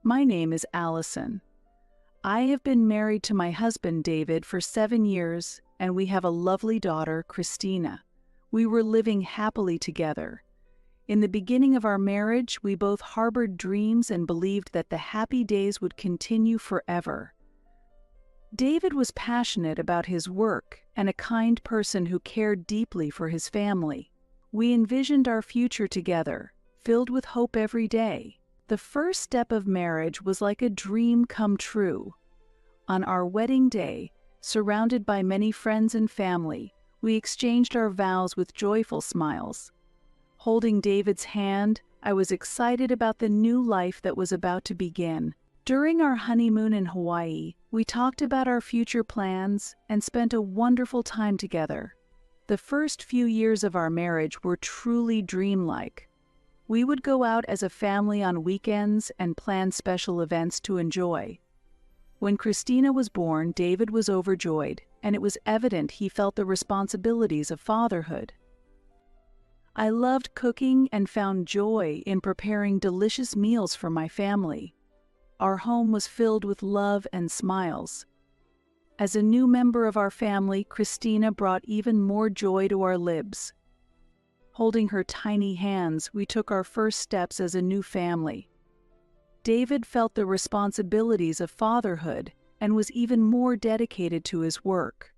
My name is Allison. I have been married to my husband, David, for 7 years, and we have a lovely daughter, Christina. We were living happily together. In the beginning of our marriage, we both harbored dreams and believed that the happy days would continue forever. David was passionate about his work and a kind person who cared deeply for his family. We envisioned our future together, filled with hope every day. The first step of marriage was like a dream come true. On our wedding day, surrounded by many friends and family, we exchanged our vows with joyful smiles. Holding David's hand, I was excited about the new life that was about to begin. During our honeymoon in Hawaii, we talked about our future plans and spent a wonderful time together. The first few years of our marriage were truly dreamlike. We would go out as a family on weekends and plan special events to enjoy. When Christina was born, David was overjoyed, and it was evident he felt the responsibilities of fatherhood. I loved cooking and found joy in preparing delicious meals for my family. Our home was filled with love and smiles. As a new member of our family, Christina brought even more joy to our lives. Holding her tiny hands, we took our first steps as a new family. David felt the responsibilities of fatherhood and was even more dedicated to his work.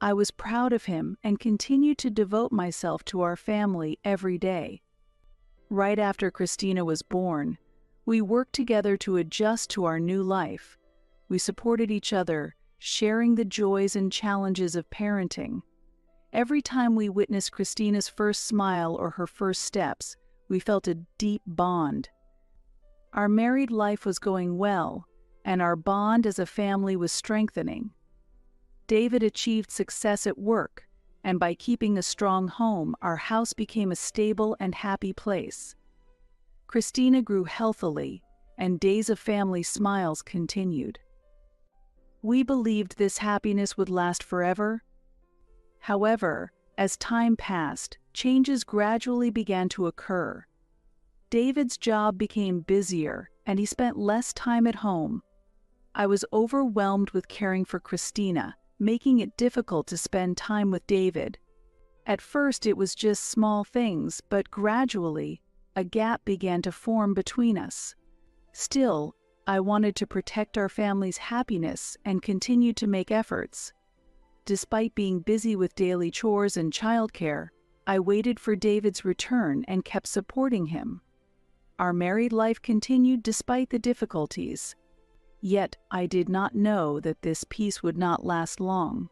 I was proud of him and continued to devote myself to our family every day. Right after Christina was born, we worked together to adjust to our new life. We supported each other, sharing the joys and challenges of parenting. Every time we witnessed Christina's first smile or her first steps, we felt a deep bond. Our married life was going well, and our bond as a family was strengthening. David achieved success at work, and by keeping a strong home, our house became a stable and happy place. Christina grew healthily, and days of family smiles continued. We believed this happiness would last forever. However, as time passed, changes gradually began to occur. David's job became busier, and he spent less time at home. I was overwhelmed with caring for Christina, making it difficult to spend time with David. At first it was just small things, but gradually, a gap began to form between us. Still, I wanted to protect our family's happiness and continued to make efforts. Despite being busy with daily chores and childcare, I waited for David's return and kept supporting him. Our married life continued despite the difficulties. Yet I did not know that this peace would not last long.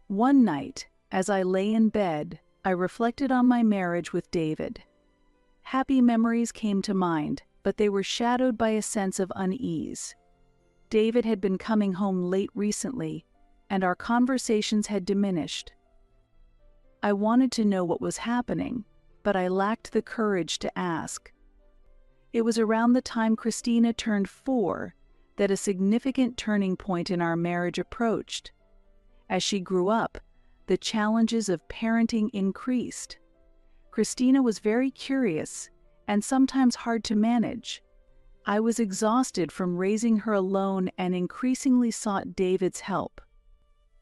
One night, as I lay in bed, I reflected on my marriage with David. Happy memories came to mind, but they were shadowed by a sense of unease. David had been coming home late recently, and our conversations had diminished. I wanted to know what was happening, but I lacked the courage to ask. It was around the time Christina turned 4 that a significant turning point in our marriage approached. As she grew up, the challenges of parenting increased. Christina was very curious and sometimes hard to manage. I was exhausted from raising her alone and increasingly sought David's help.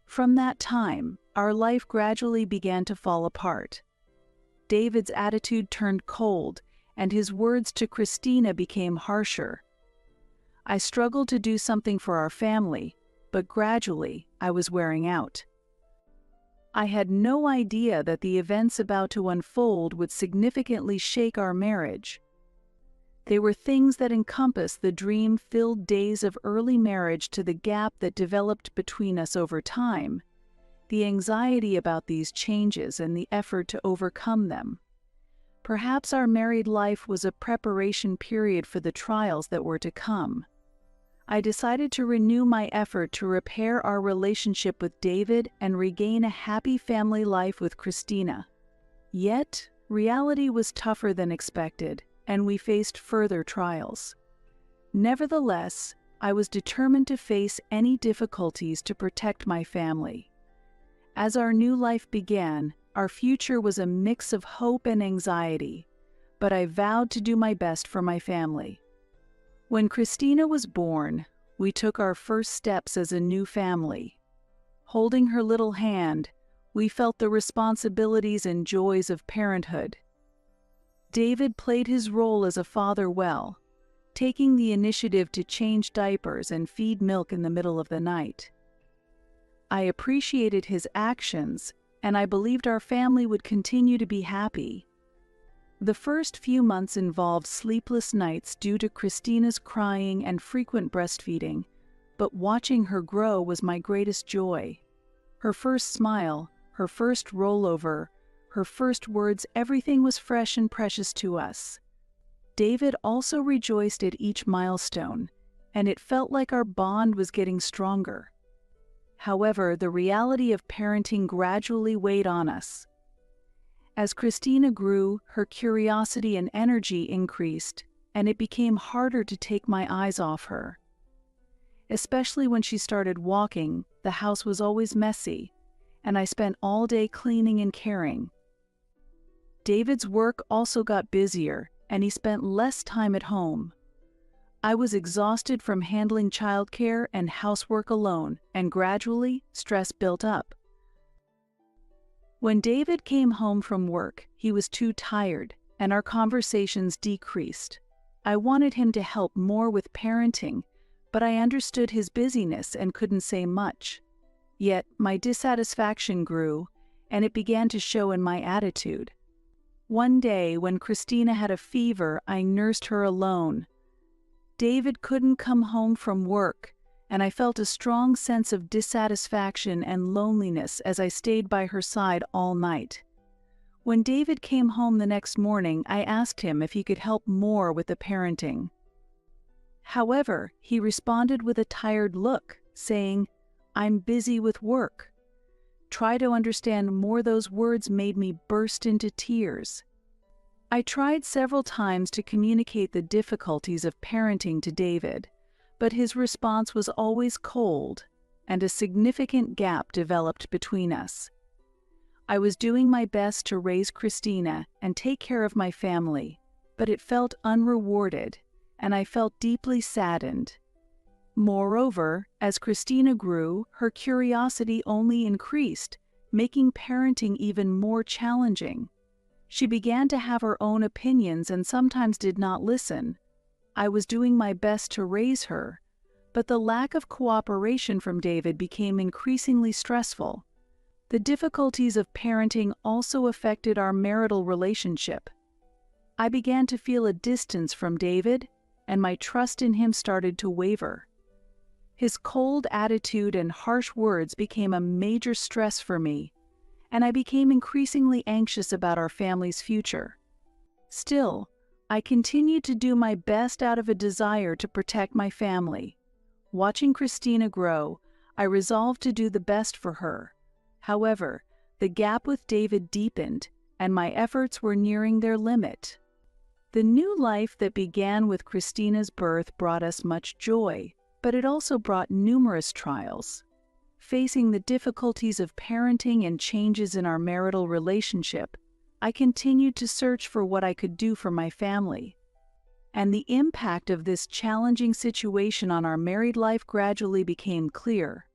From that time, our life gradually began to fall apart. David's attitude turned cold, and his words to Christina became harsher. I struggled to do something for our family, but gradually I was wearing out. I had no idea that the events about to unfold would significantly shake our marriage. They were things that encompassed the dream-filled days of early marriage to the gap that developed between us over time, the anxiety about these changes and the effort to overcome them. Perhaps our married life was a preparation period for the trials that were to come. I decided to renew my effort to repair our relationship with David and regain a happy family life with Christina. Yet, reality was tougher than expected, and we faced further trials. Nevertheless, I was determined to face any difficulties to protect my family. As our new life began, our future was a mix of hope and anxiety, but I vowed to do my best for my family. When Christina was born, we took our first steps as a new family. Holding her little hand, we felt the responsibilities and joys of parenthood. David played his role as a father well, taking the initiative to change diapers and feed milk in the middle of the night. I appreciated his actions, and I believed our family would continue to be happy. The first few months involved sleepless nights due to Christina's crying and frequent breastfeeding, but watching her grow was my greatest joy. Her first smile, her first rollover, her first words, everything was fresh and precious to us. David also rejoiced at each milestone, and it felt like our bond was getting stronger. However, the reality of parenting gradually weighed on us. As Christina grew, her curiosity and energy increased, and it became harder to take my eyes off her. Especially when she started walking, the house was always messy, and I spent all day cleaning and caring. David's work also got busier, and he spent less time at home. I was exhausted from handling childcare and housework alone, and gradually, stress built up. When David came home from work, he was too tired, and our conversations decreased. I wanted him to help more with parenting, but I understood his busyness and couldn't say much. Yet, my dissatisfaction grew, and it began to show in my attitude. One day, when Christina had a fever, I nursed her alone. David couldn't come home from work, and I felt a strong sense of dissatisfaction and loneliness as I stayed by her side all night. When David came home the next morning, I asked him if he could help more with the parenting. However, he responded with a tired look, saying, "I'm busy with work." Try to understand more. Those words made me burst into tears. I tried several times to communicate the difficulties of parenting to David, but his response was always cold, and a significant gap developed between us. I was doing my best to raise Christina and take care of my family, but it felt unrewarded, and I felt deeply saddened. Moreover, as Christina grew, her curiosity only increased, making parenting even more challenging. She began to have her own opinions and sometimes did not listen. I was doing my best to raise her, but the lack of cooperation from David became increasingly stressful. The difficulties of parenting also affected our marital relationship. I began to feel a distance from David, and my trust in him started to waver. His cold attitude and harsh words became a major stress for me, and I became increasingly anxious about our family's future. Still, I continued to do my best out of a desire to protect my family. Watching Christina grow, I resolved to do the best for her. However, the gap with David deepened, and my efforts were nearing their limit. The new life that began with Christina's birth brought us much joy, but it also brought numerous trials. Facing the difficulties of parenting and changes in our marital relationship, I continued to search for what I could do for my family. And the impact of this challenging situation on our married life gradually became clear.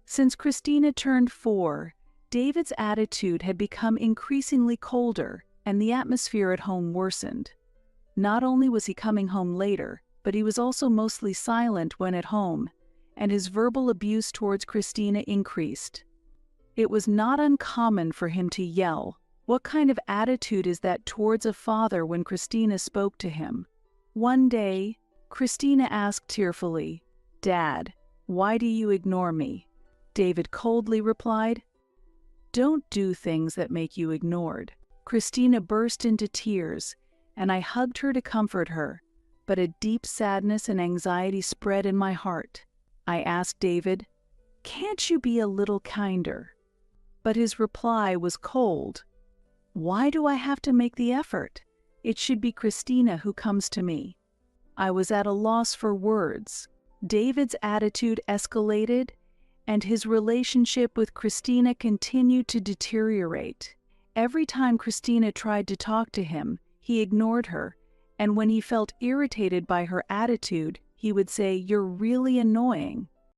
Since Christina turned 4, David's attitude had become increasingly colder, and the atmosphere at home worsened. Not only was he coming home later, but he was also mostly silent when at home, and his verbal abuse towards Christina increased. It was not uncommon for him to yell. What kind of attitude is that towards a father when Christina spoke to him? One day, Christina asked tearfully, "Dad, why do you ignore me?" David coldly replied, "Don't do things that make you ignored." Christina burst into tears, and I hugged her to comfort her, but a deep sadness and anxiety spread in my heart. I asked David, "Can't you be a little kinder?" But his reply was cold. "Why do I have to make the effort? It should be Christina who comes to me." I was at a loss for words. David's attitude escalated, and his relationship with Christina continued to deteriorate. Every time Christina tried to talk to him, he ignored her, and when he felt irritated by her attitude, he would say, "You're really annoying."